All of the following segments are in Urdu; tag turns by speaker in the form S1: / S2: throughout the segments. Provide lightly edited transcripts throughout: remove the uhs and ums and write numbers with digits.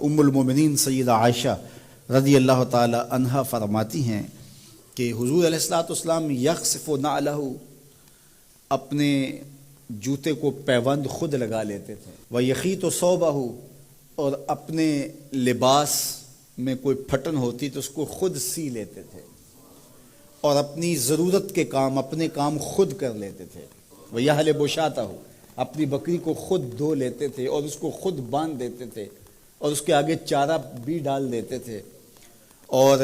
S1: ام المومنین سیدہ عائشہ رضی اللہ تعالی عنہا فرماتی ہیں کہ حضور علیہ الصلوۃ والسلام یخصف نعلہ، اپنے جوتے کو پیوند خود لگا لیتے تھے، ویخیط ثوبہ، اور اپنے لباس میں کوئی پھٹن ہوتی تو اس کو خود سی لیتے تھے، اور اپنی ضرورت کے کام، اپنے کام خود کر لیتے تھے، ویحلب شاتہ، اپنی بکری کو خود دھو لیتے تھے اور اس کو خود باندھ دیتے تھے اور اس کے آگے چارہ بھی ڈال دیتے تھے، اور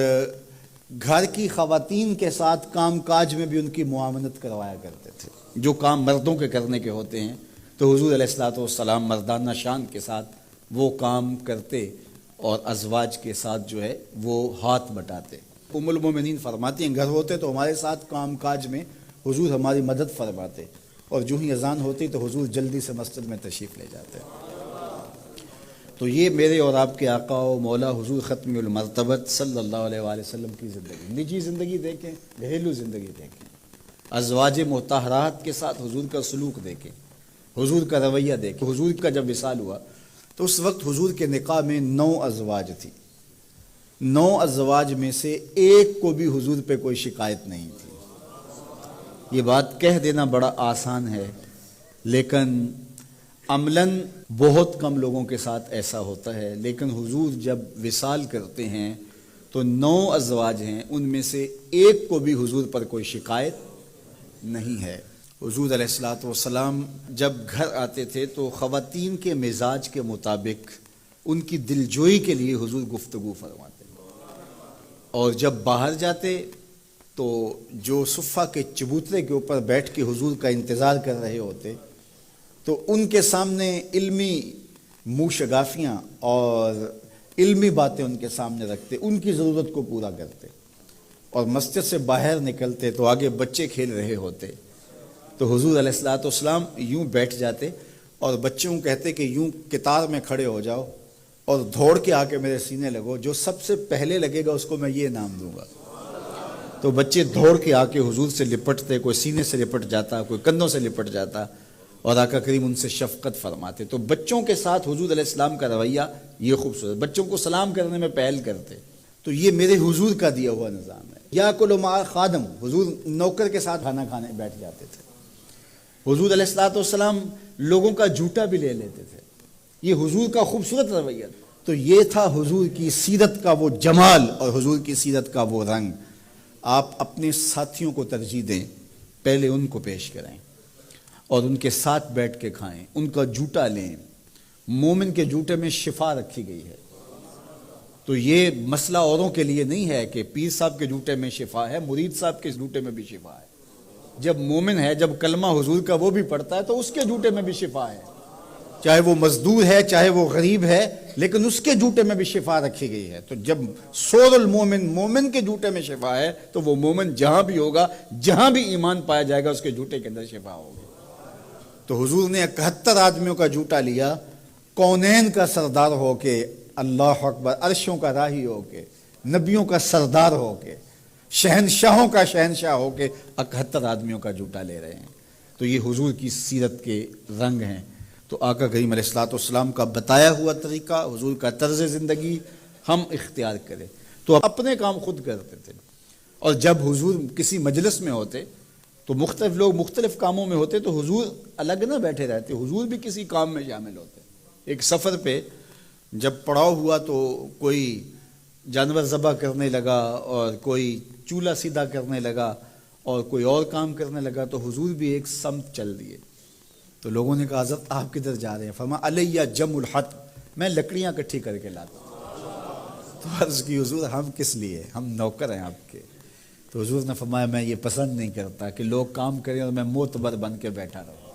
S1: گھر کی خواتین کے ساتھ کام کاج میں بھی ان کی معاونت کروایا کرتے تھے۔ جو کام مردوں کے کرنے کے ہوتے ہیں تو حضور علیہ الصلوۃ والسلام مردانہ شان کے ساتھ وہ کام کرتے اور ازواج کے ساتھ جو ہے وہ ہاتھ بٹاتے۔ ام المومنین فرماتی ہیں گھر ہوتے تو ہمارے ساتھ کام کاج میں حضور ہماری مدد فرماتے، اور جو ہی اذان ہوتی تو حضور جلدی سے مسجد میں تشریف لے جاتے۔ تو یہ میرے اور آپ کے آقا و مولا حضور ختم المرتبت صلی اللہ علیہ وآلہ وسلم کی زندگی، نجی زندگی دیکھیں، گھریلو زندگی دیکھیں، ازواج مطہرات کے ساتھ حضور کا سلوک دیکھیں، حضور کا رویہ دیکھیں۔ حضور کا جب وصال ہوا تو اس وقت حضور کے نکاح میں 9 ازواج تھی، 9 ازواج میں سے ایک کو بھی حضور پہ کوئی شکایت نہیں تھی۔ یہ بات کہہ دینا بڑا آسان ہے، لیکن عملاً بہت کم لوگوں کے ساتھ ایسا ہوتا ہے۔ لیکن حضور جب وصال کرتے ہیں تو 9 ازواج ہیں، ان میں سے ایک کو بھی حضور پر کوئی شکایت نہیں ہے۔ حضور علیہ الصلوۃ والسلام جب گھر آتے تھے تو خواتین کے مزاج کے مطابق ان کی دلجوئی کے لیے حضور گفتگو فرماتے، اور جب باہر جاتے تو جو صفہ کے چبوترے کے اوپر بیٹھ کے حضور کا انتظار کر رہے ہوتے تو ان کے سامنے علمی منہ شگافیاں اور علمی باتیں ان کے سامنے رکھتے، ان کی ضرورت کو پورا کرتے، اور مسجد سے باہر نکلتے تو آگے بچے کھیل رہے ہوتے تو حضور علیہ الصلوۃ والسلام یوں بیٹھ جاتے اور بچوں کو کہتے کہ یوں قطار میں کھڑے ہو جاؤ اور دوڑ کے آ کے میرے سینے لگو، جو سب سے پہلے لگے گا اس کو میں یہ انعام دوں گا۔ تو بچے دوڑ کے آ کے حضور سے لپٹتے، کوئی سینے سے لپٹ جاتا، کوئی کندھوں سے لپٹ جاتا، اور آقا کریم ان سے شفقت فرماتے۔ تو بچوں کے ساتھ حضور علیہ السلام کا رویہ یہ خوبصورت، بچوں کو سلام کرنے میں پہل کرتے۔ تو یہ میرے حضور کا دیا ہوا نظام ہے۔ یا کل مع خادم، حضور نوکر کے ساتھ کھانا کھانے بیٹھ جاتے تھے۔ حضور علیہ الصلوۃ والسلام لوگوں کا جھوٹا بھی لے لیتے تھے، یہ حضور کا خوبصورت رویہ۔ تو یہ تھا حضور کی سیرت کا وہ جمال اور حضور کی سیرت کا وہ رنگ۔ آپ اپنے ساتھیوں کو ترجیح دیں، پہلے ان کو پیش کریں اور ان کے ساتھ بیٹھ کے کھائیں، ان کا جوٹا لیں۔ مومن کے جوٹے میں شفا رکھی گئی ہے، تو یہ مسئلہ اوروں کے لیے نہیں ہے کہ پیر صاحب کے جوٹے میں شفا ہے، مرید صاحب کے جوٹے میں بھی شفا ہے۔ جب مومن ہے، جب کلمہ حضور کا وہ بھی پڑھتا ہے تو اس کے جوٹے میں بھی شفا ہے، چاہے وہ مزدور ہے، چاہے وہ غریب ہے، لیکن اس کے جوٹے میں بھی شفا رکھی گئی ہے۔ تو جب سور المومن، مومن کے جوٹے میں شفا ہے تو وہ مومن جہاں بھی ہوگا، جہاں بھی ایمان پایا جائے گا، اس کے جوٹے کے اندر شفا ہوگی۔ تو حضور نے 71 آدمیوں کا جوٹا لیا، کونین کا سردار ہو کے، اللہ اکبر، عرشوں کا راہی ہو کے، نبیوں کا سردار ہو کے، شہنشاہوں کا شہنشاہ ہو کے 71 آدمیوں کا جوٹا لے رہے ہیں۔ تو یہ حضور کی سیرت کے رنگ ہیں۔ تو آقا کریم علیہ الصلوۃ والسلام کا بتایا ہوا طریقہ، حضور کا طرز زندگی ہم اختیار کریں۔ تو اپنے کام خود کرتے تھے، اور جب حضور کسی مجلس میں ہوتے تو مختلف لوگ مختلف کاموں میں ہوتے تو حضور الگ نہ بیٹھے رہتے، حضور بھی کسی کام میں شامل ہوتے۔ ایک سفر پہ جب پڑاؤ ہوا تو کوئی جانور ذبح کرنے لگا، اور کوئی چولہا سیدھا کرنے لگا، اور کوئی اور کام کرنے لگا، تو حضور بھی ایک سمت چل دیے۔ تو لوگوں نے کہا حضرت آپ کدھر جا رہے ہیں؟ فرمایا علیہ جم الحطب، میں لکڑیاں اکٹھی کر کے لاتا ہوں۔ تو عرض کی حضور ہم کس لیے، ہم نوکر ہیں آپ کے۔ تو حضور نے فرمایا میں یہ پسند نہیں کرتا کہ لوگ کام کریں اور میں معتبر بن کے بیٹھا رہوں۔